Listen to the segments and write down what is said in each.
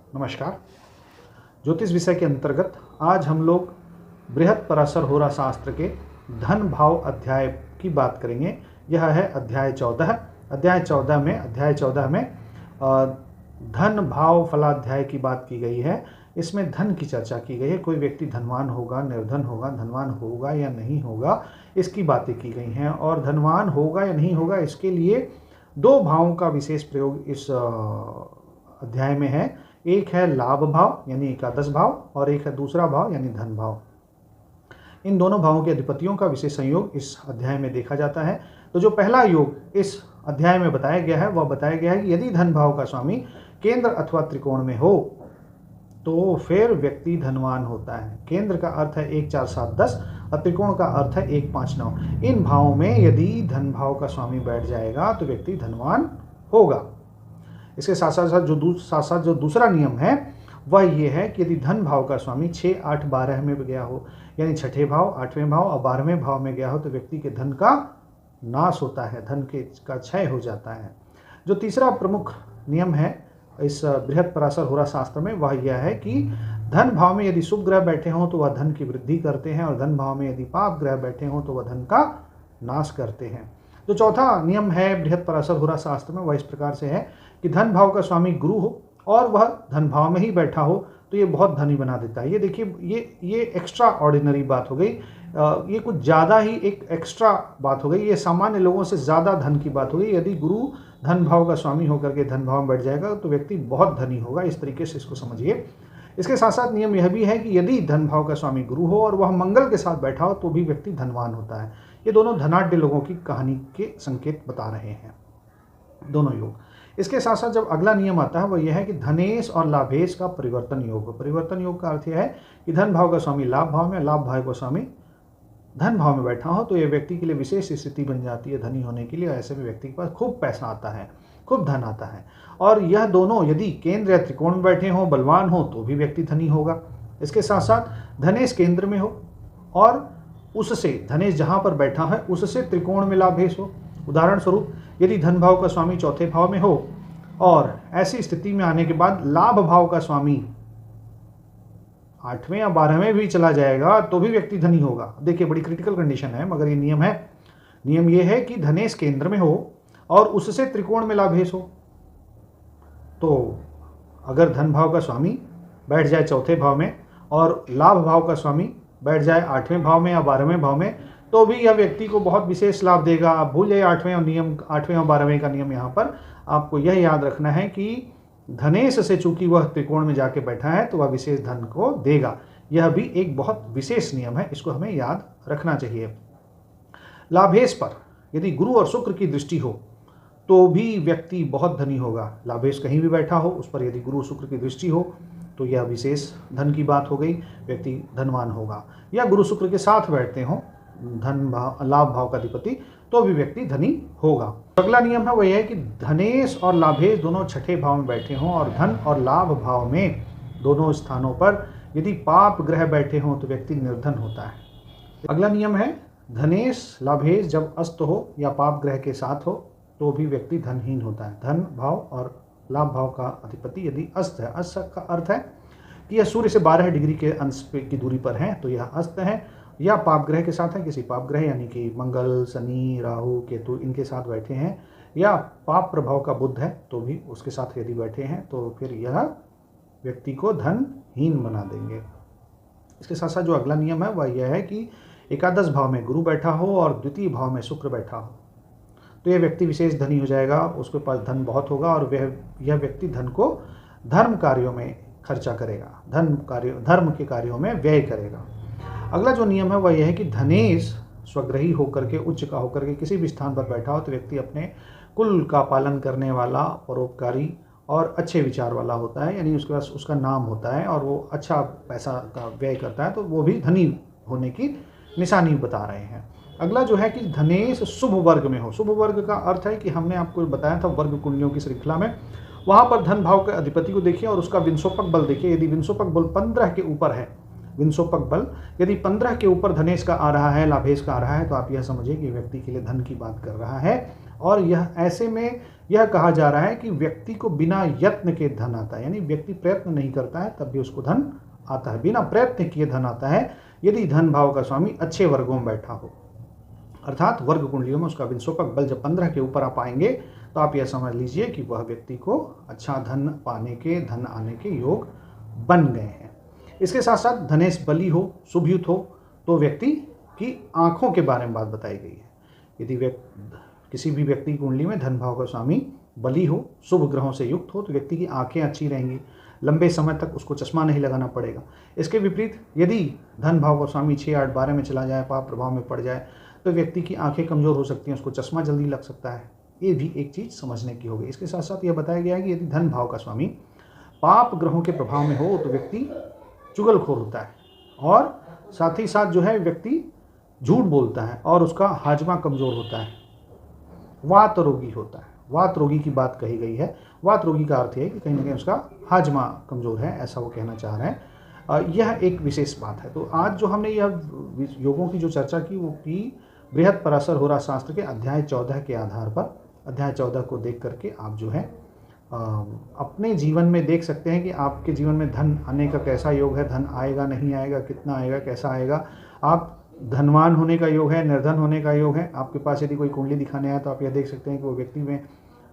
नमस्कार। ज्योतिष विषय के अंतर्गत आज हम लोग बृहत पराशर होरा शास्त्र के धन भाव अध्याय की बात करेंगे। यह है अध्याय 14। अध्याय 14 में धन भाव फलाध्याय की बात की गई है। इसमें धन की चर्चा की गई है। कोई व्यक्ति धनवान होगा, निर्धन होगा, धनवान होगा या नहीं होगा, इसकी बातें की गई हैं। और धनवान होगा या नहीं होगा, इसके लिए दो भावों का विशेष प्रयोग इस अध्याय में है। एक है लाभ भाव यानी एकादश भाव और एक है दूसरा भाव यानी धन भाव। इन दोनों भावों के अधिपतियों का विशेष संयोग इस अध्याय में देखा जाता है। तो जो पहला योग इस अध्याय में बताया गया है वह बताया गया है कि यदि धन भाव का स्वामी केंद्र अथवा त्रिकोण में हो तो फिर व्यक्ति धनवान होता है। केंद्र का अर्थ है 1 4 7 10 और त्रिकोण का अर्थ है 1 5 9। इन भावों में यदि धन भाव का स्वामी बैठ जाएगा तो व्यक्ति धनवान होगा। इसके साथ साथ जो दूसरा नियम है वह ये है कि यदि धन भाव का स्वामी 6 8 12 में गया हो, यानी छठे भाव, 8वें भाव और 12वें भाव में गया हो, तो व्यक्ति के धन का नाश होता है, धन का क्षय हो जाता है। जो तीसरा प्रमुख नियम है इस बृहत पराशर होरा शास्त्र में वह यह है कि धन भाव में यदि शुभ ग्रह बैठे हों तो वह धन की वृद्धि करते हैं, और धन भाव में यदि पाप ग्रह बैठे हों तो वह धन का नाश करते हैं। जो चौथा नियम है बृहत पराशर होरा शास्त्र में वह इस प्रकार से है कि धन भाव का स्वामी गुरु हो और वह धन भाव में ही बैठा हो तो ये बहुत धनी बना देता है। ये देखिए, ये एक्स्ट्रा ऑर्डिनरी बात हो गई। ये कुछ ज़्यादा ही एक एक्स्ट्रा बात हो गई। ये सामान्य लोगों से ज़्यादा धन की बात हो गई। यदि गुरु धन भाव का स्वामी होकर के धन भाव में बैठ जाएगा तो व्यक्ति बहुत धनी होगा। इस तरीके से इसको समझिए। इसके साथ साथ नियम यह भी है कि यदि धन भाव का स्वामी गुरु हो और वह मंगल के साथ बैठा हो तो भी व्यक्ति धनवान होता है। ये दोनों धनाढ्य लोगों की कहानी के संकेत बता रहे हैं, दोनों योग। इसके साथ साथ जब अगला नियम आता है वह यह है कि धनेश और लाभेश का परिवर्तन योग। परिवर्तन योग का अर्थ यह है कि धन भाव का स्वामी लाभ भाव में, लाभ भाव का स्वामी धन भाव में बैठा हो तो यह व्यक्ति के लिए विशेष स्थिति बन जाती है धनी होने के लिए। ऐसे में व्यक्ति के पास खूब पैसा आता है, खूब धन आता है। और यह दोनों यदि केंद्र या त्रिकोण में बैठे हों, बलवान हो, तो भी व्यक्ति धनी होगा। इसके साथ साथ धनेश केंद्र में हो और उससे धनेश जहाँ पर बैठा है उससे त्रिकोण में लाभेश हो। उदाहरण स्वरूप यदि धन भाव का स्वामी चौथे भाव में हो और ऐसी स्थिति में आने के बाद लाभ भाव का स्वामी 8वें या 12वें भी चला जाएगा तो भी व्यक्ति धनी होगा। देखिए, बड़ी क्रिटिकल कंडीशन है, मगर ये नियम है। नियम ये है कि धनेश केंद्र में हो और उससे त्रिकोण में लाभेश हो। तो अगर धन भाव का स्वामी बैठ जाए चौथे भाव में और लाभ भाव का स्वामी बैठ जाए 8वें भाव में या 12वें भाव में तो भी यह व्यक्ति को बहुत विशेष लाभ देगा। आप भूल जाइए 8वें और 12वें का नियम। यहाँ पर आपको यह याद रखना है कि धनेश से चूंकि वह त्रिकोण में जाके बैठा है तो वह विशेष धन को देगा। यह भी एक बहुत विशेष नियम है, इसको हमें याद रखना चाहिए। लाभेश पर यदि गुरु और शुक्र की दृष्टि हो तो भी व्यक्ति बहुत धनी होगा। लाभेश कहीं भी बैठा हो, उस पर यदि गुरु शुक्र की दृष्टि हो तो यह विशेष धन की बात हो गई, व्यक्ति धनवान होगा। या गुरु शुक्र के साथ बैठते हों लाभ भाव का अधिपति तो भी व्यक्ति धनी होगा। अगला नियम है वह यह है कि धनेश और लाभेश दोनों छठे भाव में बैठे हों और धन और लाभ भाव में दोनों स्थानों पर यदि पाप ग्रह बैठे हों तो व्यक्ति निर्धन होता है। अगला नियम है धनेश लाभेश जब अस्त हो या पाप ग्रह के साथ हो तो भी व्यक्ति धनहीन होता है। धन भाव और लाभ भाव का अधिपति यदि अस्त है, अस्त का अर्थ है कि यह सूर्य से 12 डिग्री के अंश की दूरी पर है तो यह अस्त है, या पाप ग्रह के साथ है, किसी पाप ग्रह यानी कि मंगल, शनि, राहु, केतु इनके साथ बैठे हैं, या पाप प्रभाव का बुध है तो भी उसके साथ यदि बैठे हैं तो फिर यह व्यक्ति को धनहीन बना देंगे। इसके साथ साथ जो अगला नियम है वह यह है कि एकादश भाव में गुरु बैठा हो और द्वितीय भाव में शुक्र बैठा हो तो यह व्यक्ति विशेष धनी हो जाएगा। उसके पास धन बहुत होगा और यह व्यक्ति धन को धर्म कार्यों में खर्चा करेगा, धर्म के कार्यों में व्यय करेगा। अगला जो नियम है वह यह है कि धनेश स्वग्रही होकर के, उच्च का होकर के किसी भी स्थान पर बैठा हो तो व्यक्ति अपने कुल का पालन करने वाला, परोपकारी और अच्छे विचार वाला होता है, यानी उसके पास उसका नाम होता है और वो अच्छा पैसा का व्यय करता है तो वो भी धनी होने की निशानी बता रहे हैं। अगला जो है कि धनेश शुभ वर्ग में हो। शुभ वर्ग का अर्थ है कि हमने आपको बताया था वर्ग कुंडलियों की श्रृंखला में, वहाँ पर धन भाव के अधिपति को देखिए और उसका विंशोपक बल देखिए। यदि विंशोपक बल 15 के ऊपर है, विंशोपक बल यदि 15 के ऊपर धनेश का आ रहा है, लाभेश का आ रहा है, तो आप यह समझिए कि व्यक्ति के लिए धन की बात कर रहा है। और यह ऐसे में यह कहा जा रहा है कि व्यक्ति को बिना यत्न के धन आता है, यानी व्यक्ति प्रयत्न नहीं करता है तब भी उसको धन आता है, बिना प्रयत्न किए धन आता है यदि धन भाव का स्वामी अच्छे वर्गों में बैठा हो, अर्थात वर्ग कुंडलियों में उसका विंशोपक बल जब 15 के ऊपर आप आएंगे तो आप यह समझ लीजिए कि वह व्यक्ति को अच्छा धन पाने के, धन आने के योग बन गए हैं। इसके साथ साथ धनेश बली हो, शुभयुत हो तो व्यक्ति की आंखों के बारे में बात बताई गई है। यदि किसी भी व्यक्ति की कुंडली में धन भाव का स्वामी बली हो, शुभ ग्रहों से युक्त हो तो व्यक्ति की आंखें अच्छी रहेंगी, लंबे समय तक उसको चश्मा नहीं लगाना पड़ेगा। इसके विपरीत यदि धन भाव का स्वामी 6, 8, 12 में चला जाए, पाप प्रभाव में पड़ जाए तो व्यक्ति की आंखें कमज़ोर हो सकती हैं, उसको चश्मा जल्दी लग सकता है। ये भी एक चीज़ समझने की होगी। इसके साथ साथ यह बताया गया है कि यदि धन भाव का स्वामी पाप ग्रहों के प्रभाव में हो तो व्यक्ति चुगलखोर होता है और साथ ही साथ जो है व्यक्ति झूठ बोलता है और उसका हाजमा कमज़ोर होता है, वात रोगी होता है। वात रोगी की बात कही गई है। वात रोगी का अर्थ है कि कहीं ना कहीं उसका हाजमा कमज़ोर है, ऐसा वो कहना चाह रहे हैं। यह एक विशेष बात है। तो आज जो हमने यह योगों की जो चर्चा की वो की बृहत पराशर होरा शास्त्र के अध्याय 14 के आधार पर। अध्याय 14 को देख करके आप जो है अपने जीवन में देख सकते हैं कि आपके जीवन में धन आने का कैसा योग है, धन आएगा नहीं आएगा, कितना आएगा, कैसा आएगा। आप धनवान होने का योग है, निर्धन होने का योग है। आपके पास यदि कोई कुंडली दिखाने आए तो आप यह देख सकते हैं कि वो व्यक्ति में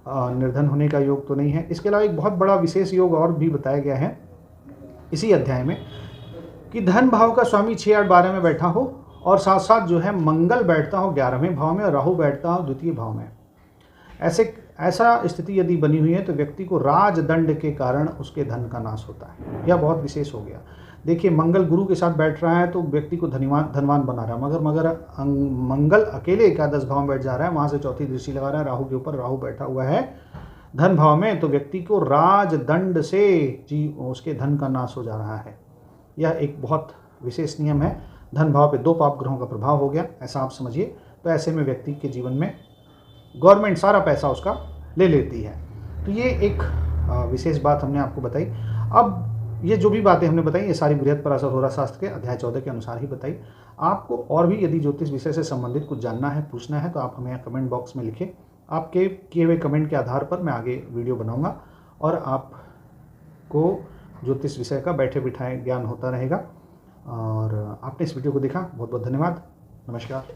निर्धन होने का योग तो नहीं है। इसके अलावा एक बहुत बड़ा विशेष योग और भी बताया गया है इसी अध्याय में कि धन भाव का स्वामी 6, 8, 12 में बैठा हो और साथ साथ जो है मंगल बैठता हो 11वें भाव में और राहु बैठता हो द्वितीय भाव में। ऐसा स्थिति यदि बनी हुई है तो व्यक्ति को राजदंड के कारण उसके धन का नाश होता है। यह बहुत विशेष हो गया। देखिए, मंगल गुरु के साथ बैठ रहा है तो व्यक्ति को धनवान बना रहा है, मगर मंगल अकेले एकादश भाव में बैठ जा रहा है, वहाँ से चौथी दृष्टि लगा रहा है राहु के ऊपर। राहु बैठा हुआ है धन भाव में तो व्यक्ति को राजदंड से उसके धन का नाश हो जा रहा है। यह एक बहुत विशेष नियम है। धन भाव पे 2 पाप ग्रहों का प्रभाव हो गया, ऐसा आप समझिए। तो ऐसे में व्यक्ति के जीवन में गवर्नमेंट सारा पैसा उसका ले लेती है। तो ये एक विशेष बात हमने आपको बताई। अब ये जो भी बातें हमने बताई ये सारी बृहत पराशर होरा शास्त्र के अध्याय 14 के अनुसार ही बताई। आपको और भी यदि ज्योतिष विषय से संबंधित कुछ जानना है, पूछना है तो आप हमें कमेंट बॉक्स में लिखें। आपके किए हुए कमेंट के आधार पर मैं आगे वीडियो बनाऊंगा और आपको ज्योतिष विषय का बैठे बिठाए ज्ञान होता रहेगा। और आपने इस वीडियो को देखा, बहुत बहुत धन्यवाद। नमस्कार।